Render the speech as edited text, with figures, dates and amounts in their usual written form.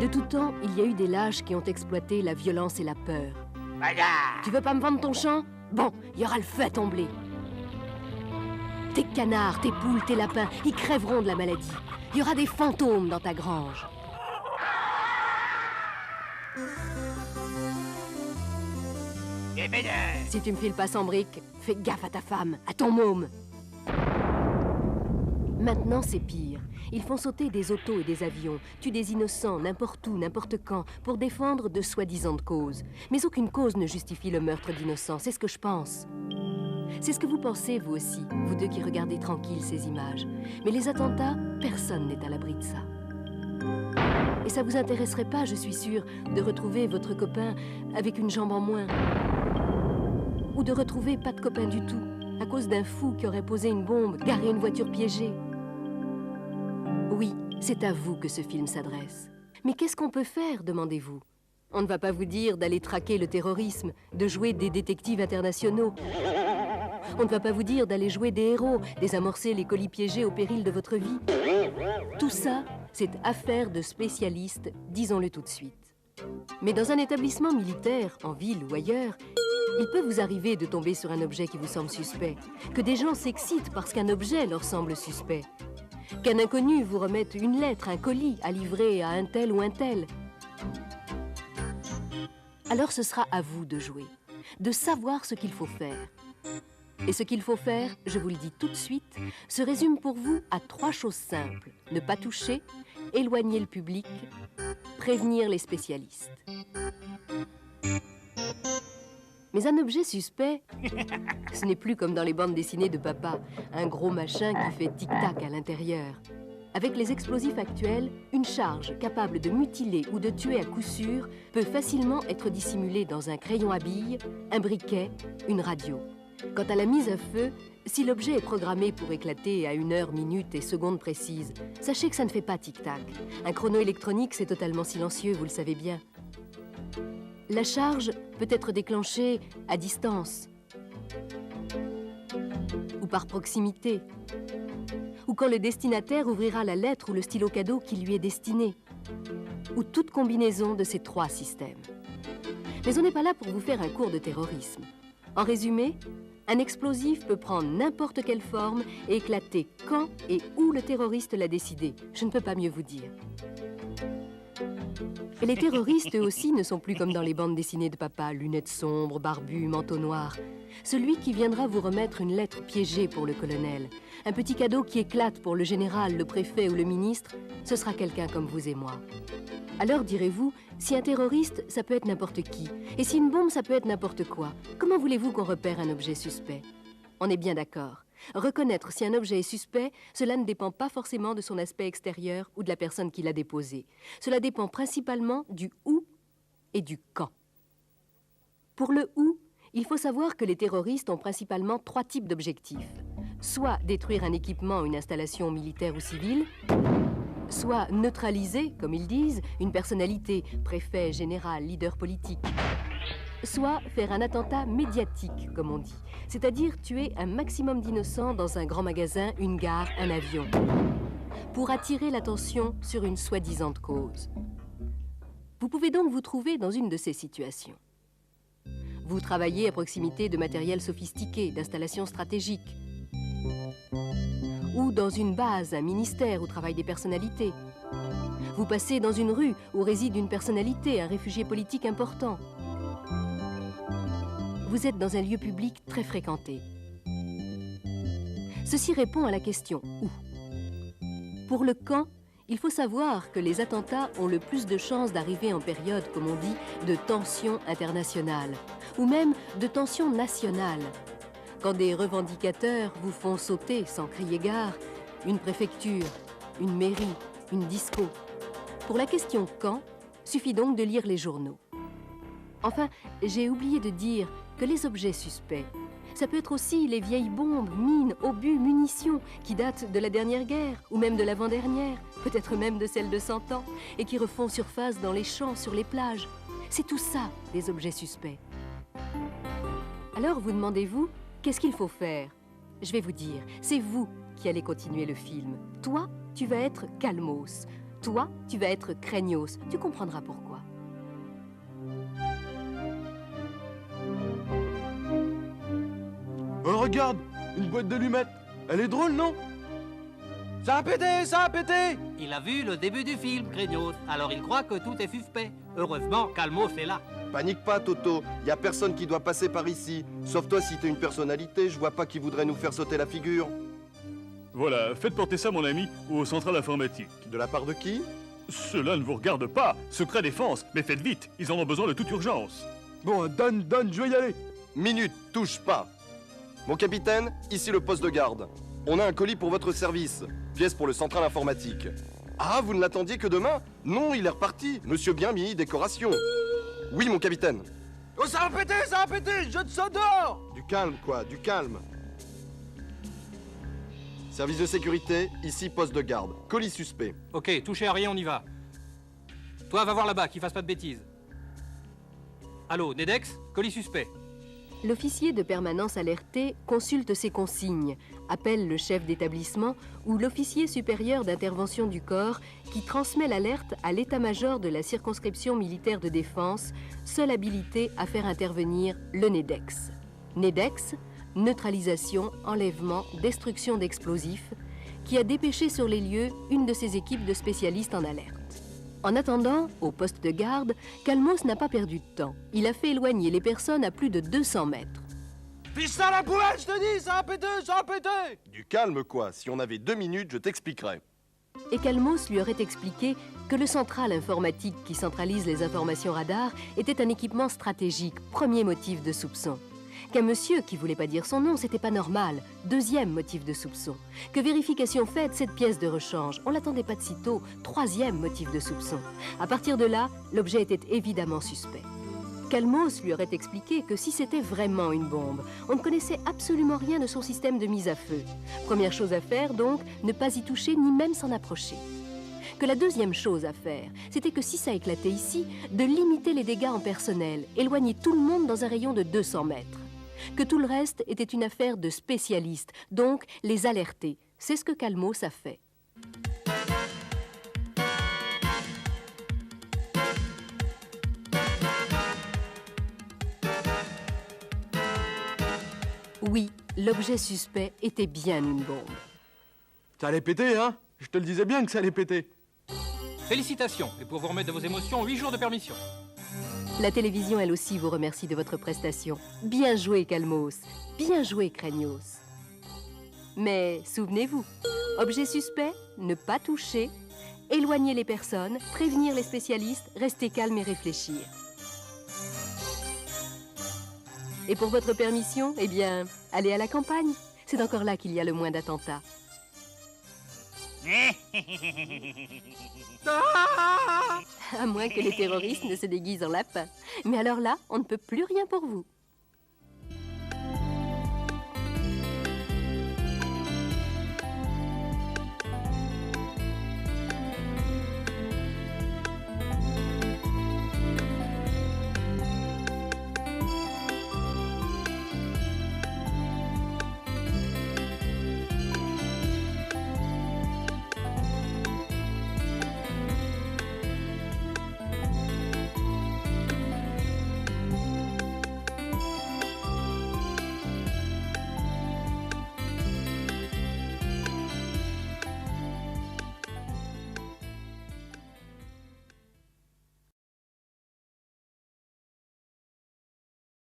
De tout temps, il y a eu des lâches qui ont exploité la violence et la peur. Tu veux pas me vendre ton champ? Bon, il y aura le feu à ton blé. Tes canards, tes poules, tes lapins, ils crèveront de la maladie. Il y aura des fantômes dans ta grange. Si tu me files pas sans briques, fais gaffe à ta femme, à ton môme. Maintenant, c'est pire. Ils font sauter des autos et des avions, tuent des innocents n'importe où, n'importe quand, pour défendre de soi-disant causes. Mais aucune cause ne justifie le meurtre d'innocents, c'est ce que je pense. C'est ce que vous pensez, vous aussi, vous deux qui regardez tranquille ces images. Mais les attentats, personne n'est à l'abri de ça. Et ça vous intéresserait pas, je suis sûre, de retrouver votre copain avec une jambe en moins. Ou de retrouver pas de copain du tout, à cause d'un fou qui aurait posé une bombe, garé une voiture piégée. Oui, c'est à vous que ce film s'adresse. Mais qu'est-ce qu'on peut faire, demandez-vous? On ne va pas vous dire d'aller traquer le terrorisme, de jouer des détectives internationaux. On ne va pas vous dire d'aller jouer des héros, désamorcer les colis piégés au péril de votre vie. Tout ça, c'est affaire de spécialistes, disons-le tout de suite. Mais dans un établissement militaire, en ville ou ailleurs, il peut vous arriver de tomber sur un objet qui vous semble suspect, que des gens s'excitent parce qu'un objet leur semble suspect, qu'un inconnu vous remette une lettre, un colis à livrer à un tel ou un tel. Alors ce sera à vous de jouer, de savoir ce qu'il faut faire. Et ce qu'il faut faire, je vous le dis tout de suite, se résume pour vous à 3 choses simples. Ne pas toucher, éloigner le public, prévenir les spécialistes. Mais un objet suspect, ce n'est plus comme dans les bandes dessinées de papa, un gros machin qui fait tic-tac à l'intérieur. Avec les explosifs actuels, une charge capable de mutiler ou de tuer à coup sûr peut facilement être dissimulée dans un crayon à billes, un briquet, une radio. Quant à la mise à feu, si l'objet est programmé pour éclater à 1 heure, minute et seconde précise, sachez que ça ne fait pas tic-tac. Un chrono électronique, c'est totalement silencieux, vous le savez bien. La charge peut être déclenchée à distance, ou par proximité, ou quand le destinataire ouvrira la lettre ou le stylo cadeau qui lui est destiné, ou toute combinaison de ces 3 systèmes. Mais on n'est pas là pour vous faire un cours de terrorisme. En résumé, un explosif peut prendre n'importe quelle forme et éclater quand et où le terroriste l'a décidé. Je ne peux pas mieux vous dire. Et les terroristes, eux aussi, ne sont plus comme dans les bandes dessinées de papa, lunettes sombres, barbus, manteau noir. Celui qui viendra vous remettre une lettre piégée pour le colonel, un petit cadeau qui éclate pour le général, le préfet ou le ministre, ce sera quelqu'un comme vous et moi. Alors direz-vous, si un terroriste, ça peut être n'importe qui, et si une bombe, ça peut être n'importe quoi, comment voulez-vous qu'on repère un objet suspect? On est bien d'accord. Reconnaître si un objet est suspect, cela ne dépend pas forcément de son aspect extérieur ou de la personne qui l'a déposé. Cela dépend principalement du où et du quand. Pour le où, il faut savoir que les terroristes ont principalement 3 types d'objectifs. Soit détruire un équipement ou une installation militaire ou civile, soit neutraliser, comme ils disent, une personnalité, préfet, général, leader politique, soit faire un attentat médiatique, comme on dit, c'est-à-dire tuer un maximum d'innocents dans un grand magasin, une gare, un avion, pour attirer l'attention sur une soi-disant cause. Vous pouvez donc vous trouver dans une de ces situations. Vous travaillez à proximité de matériel sophistiqué, d'installations stratégiques, ou dans une base, un ministère où travaillent des personnalités. Vous passez dans une rue où réside une personnalité, un réfugié politique important. Vous êtes dans un lieu public très fréquenté. Ceci répond à la question « où ?». Pour le quand, il faut savoir que les attentats ont le plus de chances d'arriver en période, comme on dit, de tension internationale, ou même de tension nationale. Quand des revendicateurs vous font sauter, sans crier gare, une préfecture, une mairie, une disco. Pour la question « quand », suffit donc de lire les journaux. Enfin, j'ai oublié de dire que les objets suspects, ça peut être aussi les vieilles bombes, mines, obus, munitions qui datent de la dernière guerre ou même de l'avant-dernière, peut-être même de celle de 100 ans, et qui refont surface dans les champs, sur les plages. C'est tout ça, des objets suspects. Alors vous demandez-vous, qu'est-ce qu'il faut faire? Je vais vous dire, c'est vous qui allez continuer le film. Toi, tu vas être calmos. Toi, tu vas être craignos. Tu comprendras pourquoi. Oh, regarde, une boîte d'allumettes. Elle est drôle, non? Ça a pété, ça a pété! Il a vu le début du film, Craignos, alors il croit que tout est suspect. Heureusement, Calmos est là. Panique pas, Toto. Y a personne qui doit passer par ici. Sauf toi, si t'es une personnalité, je vois pas qui voudrait nous faire sauter la figure. Voilà, faites porter ça, mon ami, aux centrales informatiques. De la part de qui? Cela ne vous regarde pas. Secret défense, mais faites vite, ils en ont besoin de toute urgence. Bon, donne, je vais y aller. Minute, touche pas. Mon capitaine, ici le poste de garde. On a un colis pour votre service. Pièce pour le central informatique. Ah, vous ne l'attendiez que demain? Non, il est reparti. Monsieur bien mis, décoration. Oui, mon capitaine. Oh, ça a pété, ça a pété! Jette ça dehors! Du calme, quoi, du calme. Service de sécurité, ici poste de garde. Colis suspect. Ok, touchez à rien, on y va. Toi, va voir là-bas, qu'il fasse pas de bêtises. Allô, Nedex, colis suspect. L'officier de permanence alerté consulte ses consignes, appelle le chef d'établissement ou l'officier supérieur d'intervention du corps qui transmet l'alerte à l'état-major de la circonscription militaire de défense, seule habilité à faire intervenir le NEDEX. NEDEX, neutralisation, enlèvement, destruction d'explosifs, qui a dépêché sur les lieux une de ses équipes de spécialistes en alerte. En attendant, au poste de garde, Calmos n'a pas perdu de temps. Il a fait éloigner les personnes à plus de 200 mètres. Fiche ça à la poubelle, je te dis, ça a pété, ça a pété! Du calme, quoi. Si on avait 2 minutes, je t'expliquerai. Et Calmos lui aurait expliqué que le central informatique qui centralise les informations radar était un équipement stratégique, premier motif de soupçon. Qu'un monsieur qui voulait pas dire son nom, c'était pas normal, deuxième motif de soupçon. Que vérification faite, cette pièce de rechange, on l'attendait pas de sitôt, troisième motif de soupçon. À partir de là, l'objet était évidemment suspect. Calmos lui aurait expliqué que si c'était vraiment une bombe, on ne connaissait absolument rien de son système de mise à feu. Première chose à faire donc, ne pas y toucher ni même s'en approcher. Que la deuxième chose à faire, c'était que si ça éclatait ici, de limiter les dégâts en personnel, éloigner tout le monde dans un rayon de 200 mètres. Que tout le reste était une affaire de spécialistes, donc les alerter. C'est ce que Calmos a fait. Oui, l'objet suspect était bien une bombe. Ça allait péter, hein? Je te le disais bien que ça allait péter. Félicitations, et pour vous remettre de vos émotions, 8 jours de permission. La télévision, elle aussi, vous remercie de votre prestation. Bien joué, Calmos. Bien joué, Craignos. Mais souvenez-vous, objet suspect, ne pas toucher, éloigner les personnes, prévenir les spécialistes, rester calme et réfléchir. Et pour votre permission, eh bien, allez à la campagne. C'est encore là qu'il y a le moins d'attentats. À moins que les terroristes ne se déguisent en lapin. Mais alors là, on ne peut plus rien pour vous.